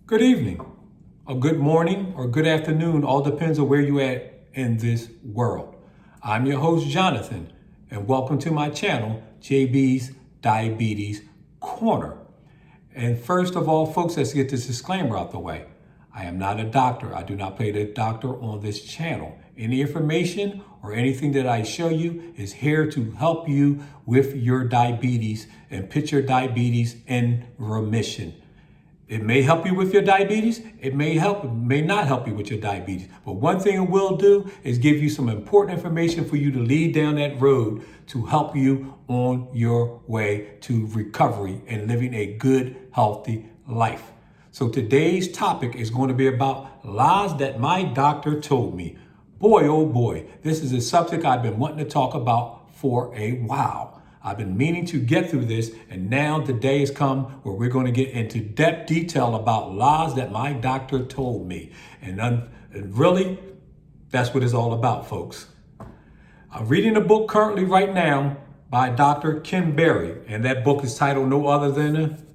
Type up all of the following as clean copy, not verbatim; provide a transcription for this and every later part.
Good evening, or good morning, or good afternoon, all depends on where you at in this world. I'm your host, Jonathan, and welcome to my channel, JB's Diabetes Corner. And first of all, folks, let's get this disclaimer out the way. I am not a doctor. I do not play the doctor on this channel. Any information or anything that I show you is here to help you with your diabetes and put your diabetes in remission. It may help you with your diabetes. It may not help you with your diabetes. But one thing it will do is give you some important information for you to lead down that road to help you on your way to recovery and living a good, healthy life. So today's topic is going to be about lies that my doctor told me. Boy, oh boy, this is a subject I've been wanting to talk about for a while. I've been meaning to get through this, and now the day has come where we're going to get into depth detail about lies that my doctor told me. And really, that's what it's all about, folks. I'm reading a book currently right now by Dr. Ken Berry, and that book is titled no other than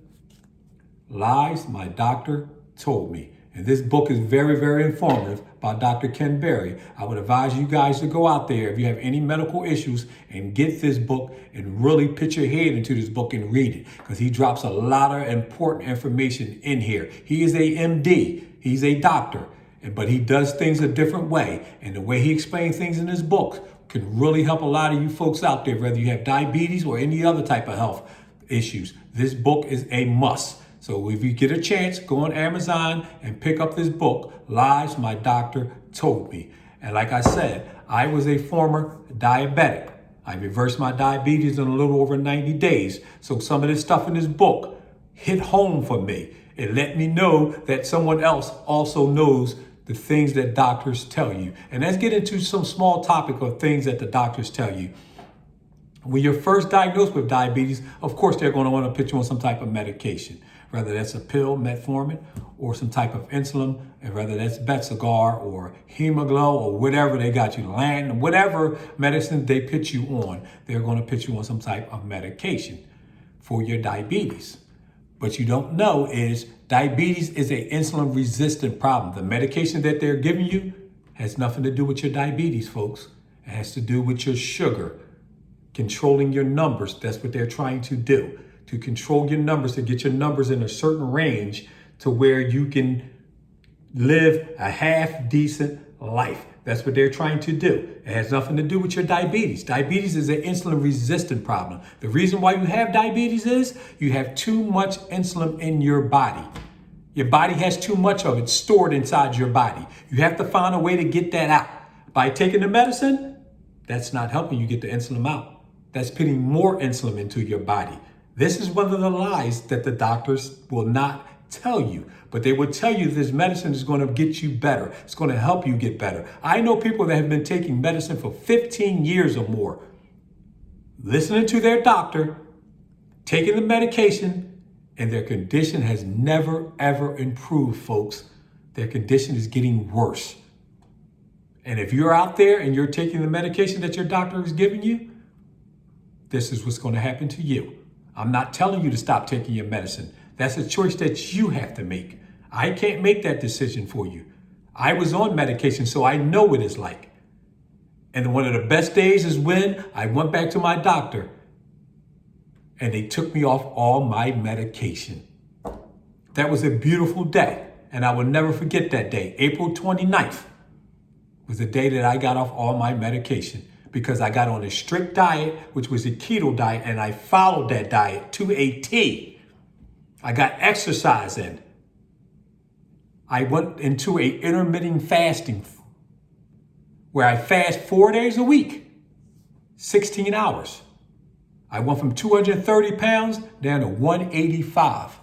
Lies My Doctor Told Me. And this book is very, very informative by Dr. Ken Berry. I would advise you guys to go out there if you have any medical issues and get this book and really put your head into this book and read it, because he drops a lot of important information in here. He is a MD. He's a doctor, but he does things a different way. And the way he explains things in his book can really help a lot of you folks out there, whether you have diabetes or any other type of health issues. This book is a must. So if you get a chance, go on Amazon and pick up this book, Lies My Doctor Told Me. And like I said, I was a former diabetic. I reversed my diabetes in a little over 90 days. So some of this stuff in this book hit home for me. It let me know that someone else also knows the things that doctors tell you. And let's get into some small topic of things that the doctors tell you. When you're first diagnosed with diabetes, of course, they're going to want to put you on some type of medication, whether that's a pill, metformin, or some type of insulin, and whether that's Betsagar or Hemaglow or whatever they got you, Lantus, whatever medicine they put you on, they're going to put you on some type of medication for your diabetes. What you don't know is diabetes is an insulin resistant problem. The medication that they're giving you has nothing to do with your diabetes, folks. It has to do with your sugar. Controlling your numbers, that's what they're trying to do, to control your numbers, to get your numbers in a certain range to where you can live a half decent life. That's what they're trying to do. It has nothing to do with your diabetes. Diabetes is an insulin resistant problem. The reason why you have diabetes is you have too much insulin in your body. Your body has too much of it stored inside your body. You have to find a way to get that out. By taking the medicine, that's not helping you get the insulin out. That's putting more insulin into your body. This is one of the lies that the doctors will not tell you, but they will tell you this medicine is going to get you better. It's going to help you get better. I know people that have been taking medicine for 15 years or more, listening to their doctor, taking the medication, and their condition has never, ever improved, folks. Their condition is getting worse. And if you're out there and you're taking the medication that your doctor is giving you, this is what's going to happen to you. I'm not telling you to stop taking your medicine. That's a choice that you have to make. I can't make that decision for you. I was on medication, so I know what it's like. And one of the best days is when I went back to my doctor and they took me off all my medication. That was a beautiful day, and I will never forget that day. April 29th was the day that I got off all my medication, because I got on a strict diet, which was a keto diet, and I followed that diet to a T. I got exercise in. I went into a intermittent fasting where I fast 4 days a week, 16 hours. I went from 230 pounds down to 185.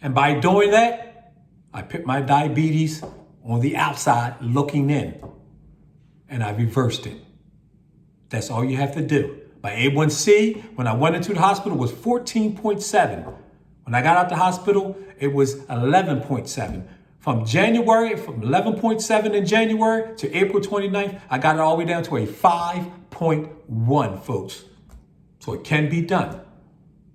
And by doing that, I put my diabetes on the outside looking in. And I reversed it. That's all you have to do. My A1C, when I went into the hospital, was 14.7. When I got out the hospital, it was 11.7. From 11.7 in January to April 29th, I got it all the way down to a 5.1, folks. So it can be done.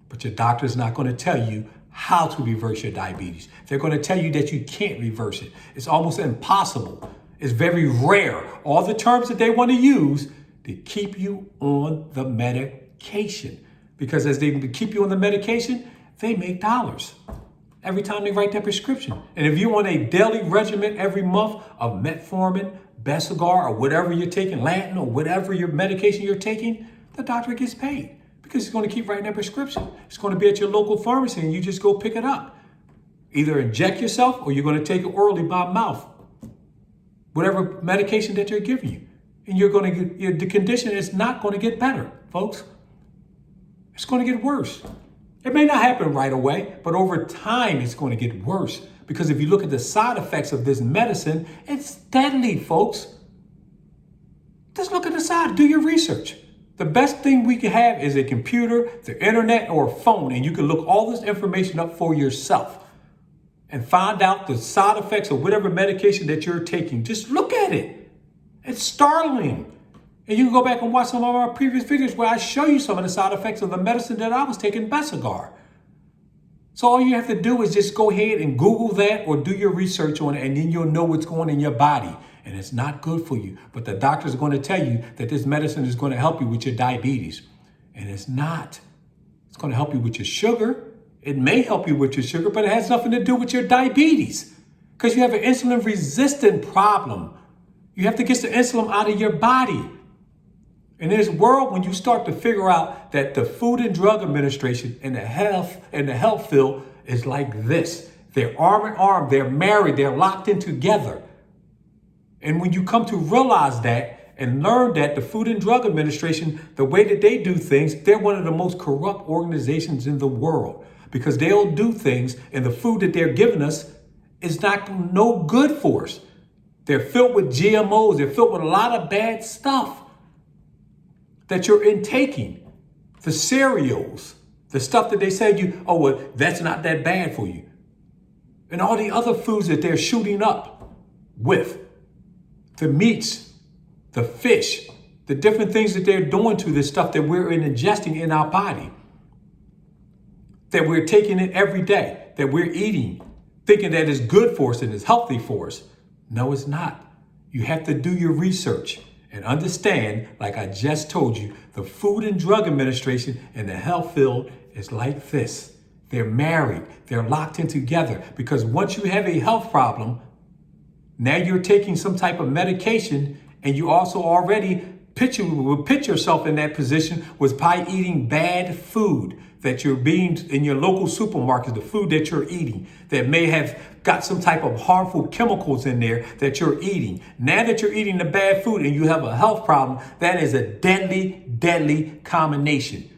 But your doctor's not going to tell you how to reverse your diabetes. They're going to tell you that you can't reverse it. It's almost impossible. It's very rare. All the terms that they want to use to keep you on the medication. Because as they keep you on the medication, they make dollars every time they write that prescription. And if you're on a daily regimen every month of metformin, Besigar, or whatever you're taking, Lantin, or whatever your medication you're taking, the doctor gets paid because he's going to keep writing that prescription. It's going to be at your local pharmacy and you just go pick it up. Either inject yourself or you're going to take it orally by mouth. Whatever medication that they're giving you. And you're going to get, the condition is not going to get better, folks. It's going to get worse. It may not happen right away, but over time it's going to get worse. Because if you look at the side effects of this medicine, it's deadly, folks. Just look at the side, do your research. The best thing we can have is a computer, the internet, or a phone, and you can look all this information up for yourself and find out the side effects of whatever medication that you're taking. Just look at it. It's startling. And you can go back and watch some of our previous videos where I show you some of the side effects of the medicine that I was taking, Besigar. So all you have to do is just go ahead and Google that or do your research on it, and then you'll know what's going on in your body. And it's not good for you. But the doctor's going to tell you that this medicine is going to help you with your diabetes. And it's not. It's going to help you with your sugar. It may help you with your sugar, but it has nothing to do with your diabetes. Because you have an insulin resistant problem. You have to get the insulin out of your body. In this world, when you start to figure out that the Food and Drug Administration and the health field is like this. They're arm in arm, they're married, they're locked in together. And when you come to realize that and learn that the Food and Drug Administration, the way that they do things, they're one of the most corrupt organizations in the world. Because they'll do things and the food that they're giving us is not no good for us. They're filled with GMOs, they're filled with a lot of bad stuff that you're intaking. The cereals, the stuff that they said well, that's not that bad for you. And all the other foods that they're shooting up with. The meats, the fish, the different things that they're doing to this stuff that we're ingesting in our body. That we're taking it every day, that we're eating, thinking that it's good for us and it's healthy for us. No, it's not. You have to do your research and understand, like I just told you, the Food and Drug Administration and the health field is like this. They're married. They're locked in together because once you have a health problem, now you're taking some type of medication and you also already put yourself in that position with by eating bad food that you're being in your local supermarket, the food that you're eating that may have got some type of harmful chemicals in there that you're eating. Now that you're eating the bad food and you have a health problem, that is a deadly, deadly combination.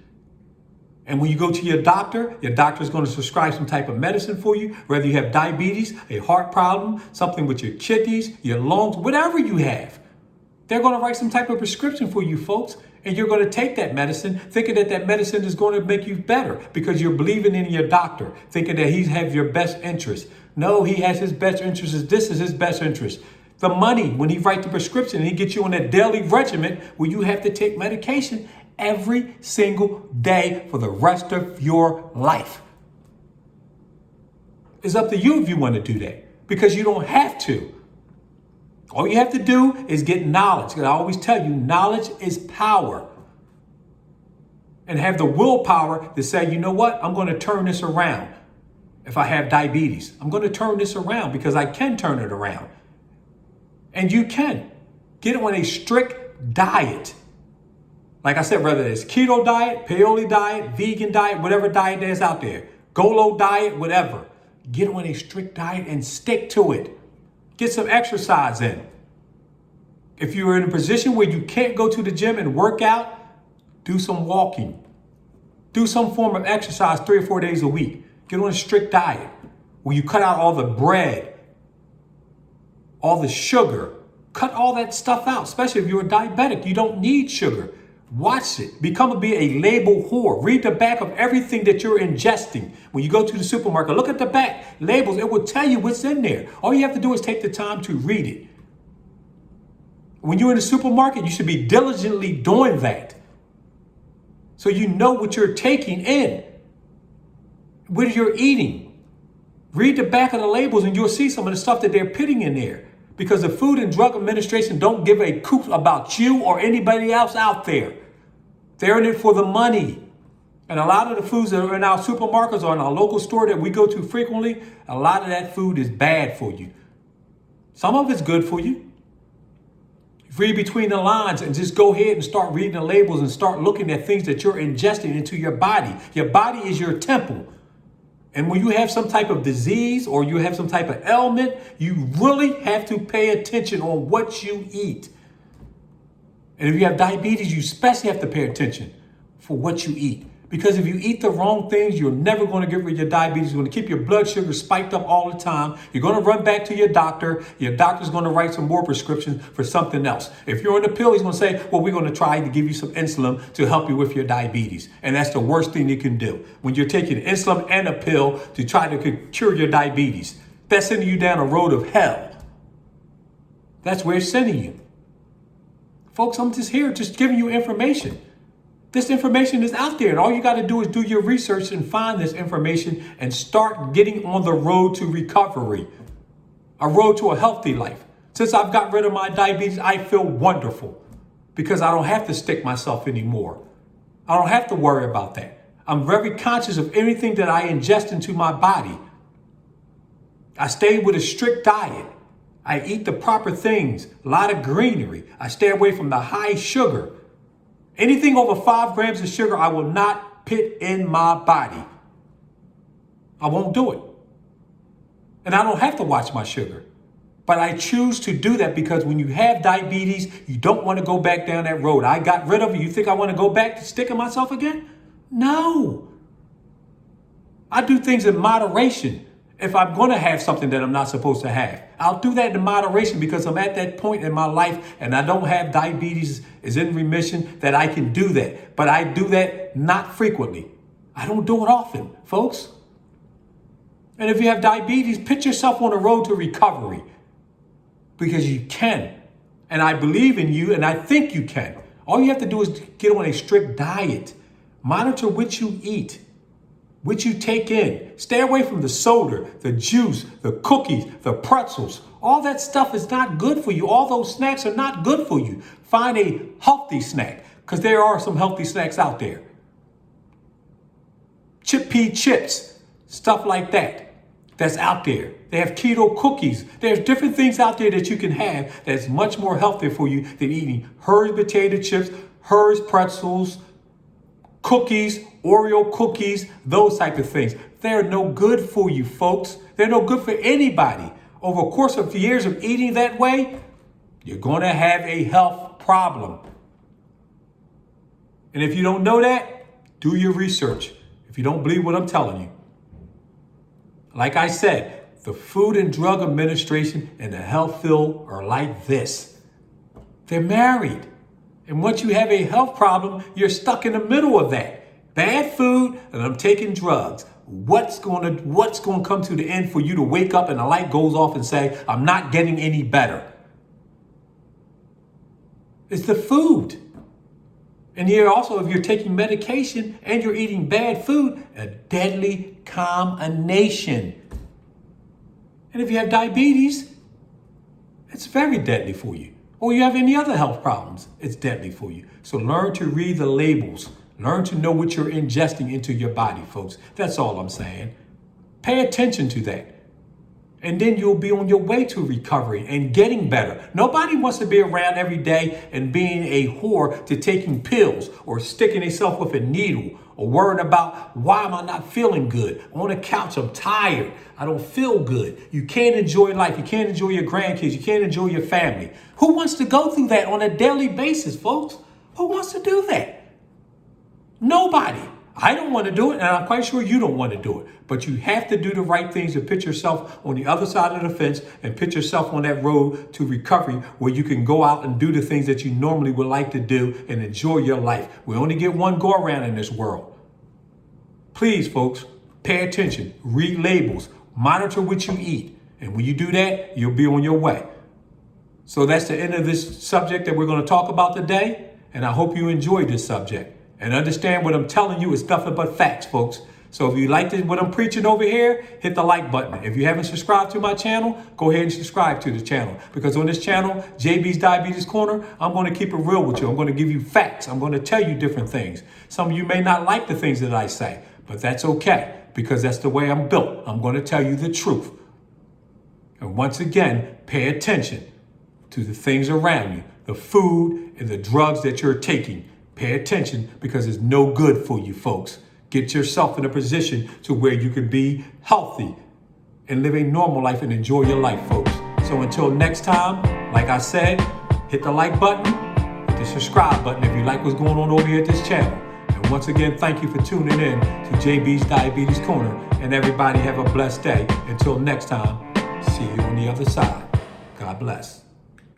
And when you go to your doctor is going to prescribe some type of medicine for you, whether you have diabetes, a heart problem, something with your kidneys, your lungs, whatever you have. They're going to write some type of prescription for you, folks. And you're going to take that medicine thinking that that medicine is going to make you better because you're believing in your doctor, thinking that he has your best interest. No, he has his best interest. This is his best interest. The money, when he writes the prescription, he gets you on a daily regimen where you have to take medication every single day for the rest of your life. It's up to you if you want to do that because you don't have to. All you have to do is get knowledge. I always tell you, knowledge is power. And have the willpower to say, you know what? I'm going to turn this around. If I have diabetes, I'm going to turn this around because I can turn it around. And you can. Get on a strict diet. Like I said, whether it's keto diet, paleo diet, vegan diet, whatever diet there's out there, Golo diet, whatever. Get on a strict diet and stick to it. Get some exercise in. If you're in a position where you can't go to the gym and work out, do some walking. Do some form of exercise 3 or 4 days a week. Get on a strict diet where you cut out all the bread, all the sugar. Cut all that stuff out, especially if you're a diabetic. You don't need sugar. Watch it. Be a label whore. Read the back of everything that you're ingesting. When you go to the supermarket, look at the back labels. It will tell you what's in there. All you have to do is take the time to read it. When you're in the supermarket, you should be diligently doing that. So you know what you're taking in. what you're eating. Read the back of the labels and you'll see some of the stuff that they're putting in there. Because the Food and Drug Administration don't give a coop about you or anybody else out there. They're in it for the money. And a lot of the foods that are in our supermarkets or in our local store that we go to frequently, a lot of that food is bad for you. Some of it's good for you. Read between the lines and just go ahead and start reading the labels and start looking at things that you're ingesting into your body. Your body is your temple. And when you have some type of disease or you have some type of ailment, you really have to pay attention on what you eat. And if you have diabetes, you especially have to pay attention for what you eat. Because if you eat the wrong things, you're never going to get rid of your diabetes. You're going to keep your blood sugar spiked up all the time. You're going to run back to your doctor. Your doctor's going to write some more prescriptions for something else. If you're on the pill, he's going to say, well, we're going to try to give you some insulin to help you with your diabetes. And that's the worst thing you can do. When you're taking insulin and a pill to try to cure your diabetes, that's sending you down a road of hell. That's where it's sending you. Folks, I'm just here, just giving you information. This information is out there, and all you got to do is do your research and find this information and start getting on the road to recovery, a road to a healthy life. Since I've got rid of my diabetes, I feel wonderful because I don't have to stick myself anymore. I don't have to worry about that. I'm very conscious of anything that I ingest into my body. I stay with a strict diet. I eat the proper things, a lot of greenery. I stay away from the high sugar. Anything over 5 grams of sugar, I will not put in my body. I won't do it. And I don't have to watch my sugar. But I choose to do that because when you have diabetes, you don't want to go back down that road. I got rid of it. You think I want to go back to sticking myself again? No. I do things in moderation. If I'm going to have something that I'm not supposed to have, I'll do that in moderation because I'm at that point in my life and I don't have diabetes is in remission that I can do that. But I do that not frequently. I don't do it often, folks. And if you have diabetes, put yourself on the road to recovery because you can. And I believe in you and I think you can. All you have to do is get on a strict diet. Monitor what you eat. What you take in. Stay away from the soda, the juice, the cookies, the pretzels. All that stuff is not good for you. All those snacks are not good for you. Find a healthy snack because there are some healthy snacks out there. Chickpea chips, stuff like that. That's out there. They have keto cookies. There's different things out there that you can have that's much more healthy for you than eating Hershey potato chips, Hershey pretzels, cookies, Oreo cookies, those type of things. They're no good for you, folks. They're no good for anybody. Over the course of years of eating that way, you're going to have a health problem. And if you don't know that, do your research. If you don't believe what I'm telling you. Like I said, the Food and Drug Administration and the health field are like this. They're married. And once you have a health problem, you're stuck in the middle of that. Bad food and I'm taking drugs. What's going to come to the end for you to wake up and the light goes off and say, I'm not getting any better? It's the food. And here also, if you're taking medication and you're eating bad food, a deadly combination. And if you have diabetes, it's very deadly for you. Or you have any other health problems, it's deadly for you. So learn to read the labels. Learn to know what you're ingesting into your body, folks. That's all I'm saying. Pay attention to that. And then you'll be on your way to recovery and getting better. Nobody wants to be around every day and being a whore to taking pills or sticking themselves with a needle or worrying about why am I not feeling good? I'm on the couch, I'm tired. I don't feel good. You can't enjoy life. You can't enjoy your grandkids. You can't enjoy your family. Who wants to go through that on a daily basis, folks? Who wants to do that? Nobody. I don't want to do it, and I'm quite sure you don't want to do it. But you have to do the right things to put yourself on the other side of the fence and put yourself on that road to recovery where you can go out and do the things that you normally would like to do and enjoy your life. We only get one go around in this world. Please, folks, pay attention. Read labels. Monitor what you eat. And when you do that, you'll be on your way. So that's the end of this subject that we're going to talk about today. And I hope you enjoyed this subject. And understand what I'm telling you is nothing but facts, folks. So if you like what I'm preaching over here, hit the like button. If you haven't subscribed to my channel, go ahead and subscribe to the channel. Because on this channel, JB's Diabetes Corner, I'm going to keep it real with you. I'm going to give you facts. I'm going to tell you different things. Some of you may not like the things that I say, but that's okay, because that's the way I'm built. I'm going to tell you the truth. And once again, pay attention to the things around you, the food and the drugs that you're taking. Pay attention, because it's no good for you, folks. Get yourself in a position to where you can be healthy and live a normal life and enjoy your life, folks. So until next time, like I said, hit the like button, hit the subscribe button if you like what's going on over here at this channel. And once again, thank you for tuning in to JB's Diabetes Corner. And everybody have a blessed day. Until next time, see you on the other side. God bless.